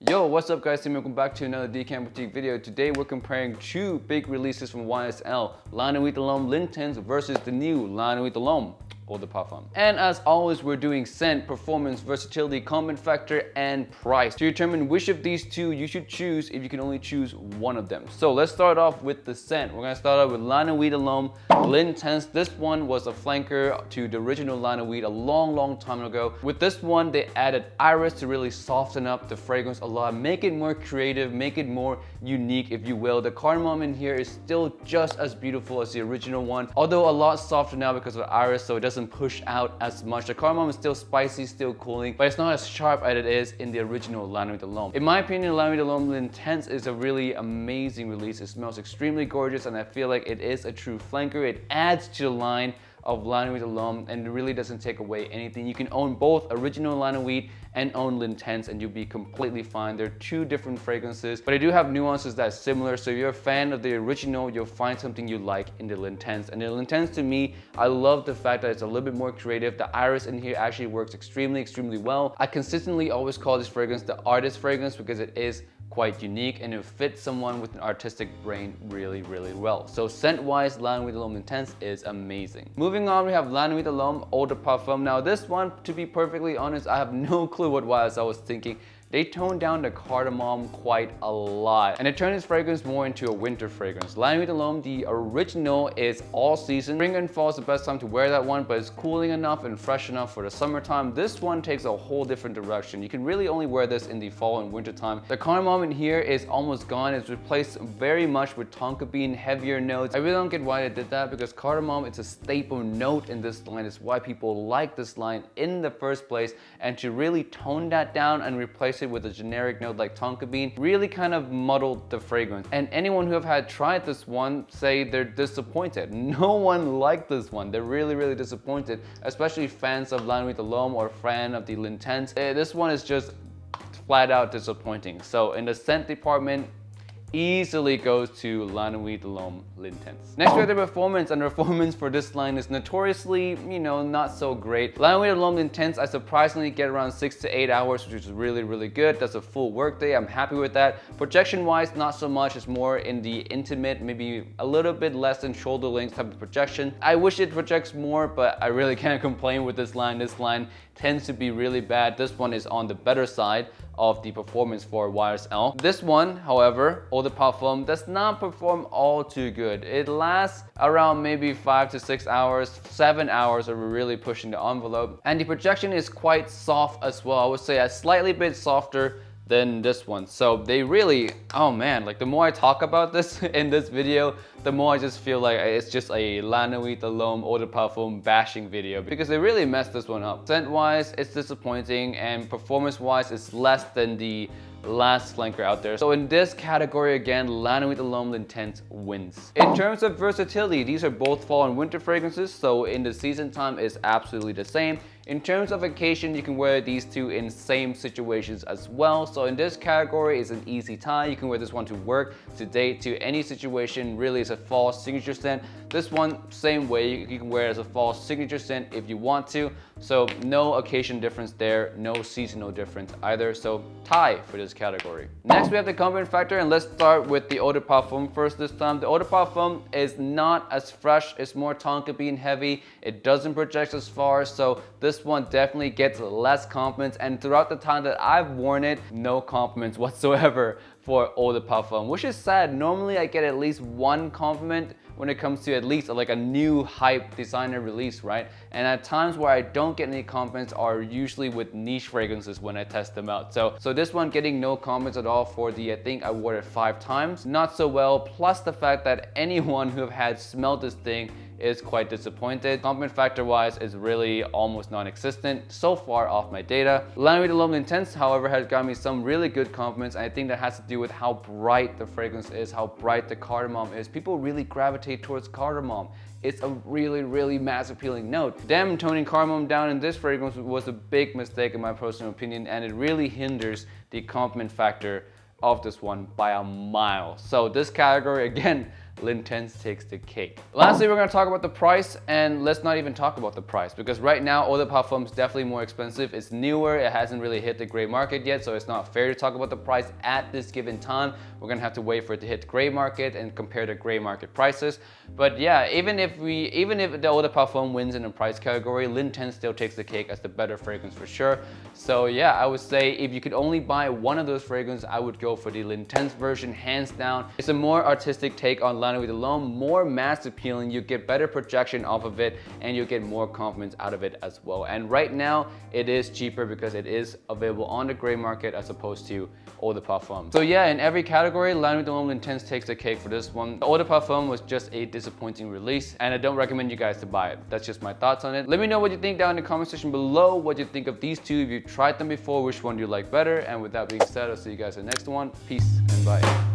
Yo, what's up guys, and welcome back to another Decant Boutique video. Today we're comparing two big releases from YSL, La Nuit de l'Homme L'Intense versus the new La Nuit de l'Homme Eau de Parfum. And as always, we're doing scent, performance, versatility, comment factor, and price to determine which of these two you should choose if you can only choose one of them. So let's start off with the scent. We're gonna start off with La Nuit de l'Homme L'Intense. This one was a flanker to the original La Nuit a long time ago. With this one, they added iris to really soften up the fragrance a lot, make it more creative, make it more unique, if you will. The cardamom in here is still just as beautiful as the original one, although a lot softer now because of iris, so it doesn't push out as much. The cardamom is still spicy, still cooling, but it's not as sharp as it is in the original La Nuit de l'Homme. In my opinion, La Nuit de l'Homme L'Intense is a really amazing release. It smells extremely gorgeous, and I feel like it is a true flanker. It adds to the line of La Nuit de l'Homme, and it really doesn't take away anything. You can own both original La Nuit and own L'Intense, and you'll be completely fine. They're two different fragrances, but they do have nuances that's similar. So if you're a fan of the original, you'll find something you like in the L'Intense. And the L'Intense, to me, I love the fact that it's a little bit more creative. The iris in here actually works extremely well. I consistently always call this fragrance the artist fragrance because it is quite unique and it fits someone with an artistic brain really well. So scent wise, La Nuit de l'Homme L'Intense is amazing. Moving on, we have La Nuit de l'Homme Eau de Parfum. Now this one, to be perfectly honest, I have no clue what YSL was thinking. They toned down the cardamom quite a lot, and it turned this fragrance more into a winter fragrance. La Nuit de l'Homme, the original, is all season. Spring and fall is the best time to wear that one, but it's cooling enough and fresh enough for the summertime. This one takes a whole different direction. You can really only wear this in the fall and winter time. The cardamom in here is almost gone. It's replaced very much with tonka bean, heavier notes. I really don't get why they did that, because cardamom is a staple note in this line. It's why people like this line in the first place, and to really tone that down and replace it with a generic note like tonka bean really kind of muddled the fragrance. And anyone who have had tried this one say they're disappointed. No one liked this one. They're really disappointed, especially fans of La Nuit de l'Homme or fan of the L'Intense. This one is just flat out disappointing. So in the scent department, easily goes to La Nuit de l'Homme L'Intense. Next we have the performance, and the performance for this line is notoriously, not so great. La Nuit de l'Homme L'Intense, I surprisingly get around 6 to 8 hours, which is really good. That's a full work day. I'm happy with that. Projection wise, not so much. It's more in the intimate, maybe a little bit less than shoulder length type of projection. I wish it projects more, but I really can't complain with this line. This line tends to be really bad. This one is on the better side of the performance for YSL. This one, however, Eau de Parfum, does not perform all too good. It lasts around maybe 5 to 6 hours, 7 hours if we're really pushing the envelope. And the projection is quite soft as well. I would say a slightly bit softer than this one. So they really, oh man, like the more I talk about this in this video, the more I just feel like it's just a La Nuit de l'Homme Eau de Parfum bashing video, because they really messed this one up. Scent wise, it's disappointing, and performance wise, it's less than the last flanker out there. So in this category again, La Nuit de l'Homme L'Intense wins. In terms of versatility, these are both fall and winter fragrances, so in the season time is absolutely the same. In terms of occasion, you can wear these two in same situations as well. So in this category, it's an easy tie. You can wear this one to work, to date, to any situation. Really, it's a fall signature scent. This one, same way, you can wear it as a fall signature scent if you want to. So no occasion difference there, no seasonal difference either. So tie for this category. Next, we have the comment factor, and let's start with the Eau de Parfum first this time. The Eau de Parfum is not as fresh. It's more tonka bean heavy. It doesn't project as far, so this one definitely gets less compliments, and throughout the time that I've worn it, no compliments whatsoever for Eau de Parfum, which is sad. Normally I get at least one compliment when it comes to at least like a new hype designer release, right? And at times where I don't get any compliments are usually with niche fragrances when I test them out. So this one getting no comments at all for the, I think I wore it 5 times, not so well, plus the fact that anyone who have had smelled this thing is quite disappointed. Compliment factor wise is really almost non-existent, so far off my data. La Nuit de l'Homme L'Intense, however, has got me some really good compliments, and I think that has to do with how bright the fragrance is, how bright the cardamom is. People really gravitate towards cardamom. It's a really mass appealing note. Them toning cardamom down in this fragrance was a big mistake in my personal opinion, and it really hinders the compliment factor of this one by a mile. So this category, again, L'Intense takes the cake. Lastly, we're gonna talk about the price, and let's not even talk about the price because right now Eau de Parfum is definitely more expensive. It's newer, it hasn't really hit the gray market yet, so it's not fair to talk about the price at this given time. We're gonna have to wait for it to hit the gray market and compare the gray market prices. But yeah, even if the Eau de Parfum wins in the price category, L'Intense still takes the cake as the better fragrance for sure. So yeah, I would say if you could only buy one of those fragrances, I would go for the L'Intense version, hands down. It's a more artistic take on La Nuit de l'Homme, more mass appealing, you get better projection off of it, and you get more confidence out of it as well. And right now, it is cheaper because it is available on the gray market as opposed to Eau de Parfum. So yeah, in every category, La Nuit de l'Homme L'Intense takes the cake for this one. Eau de Parfum was just a disappointing release, and I don't recommend you guys to buy it. That's just my thoughts on it. Let me know what you think down in the comment section below, what you think of these two, if you tried them before, which one do you like better. And with that being said, I'll see you guys in the next one. Peace and bye.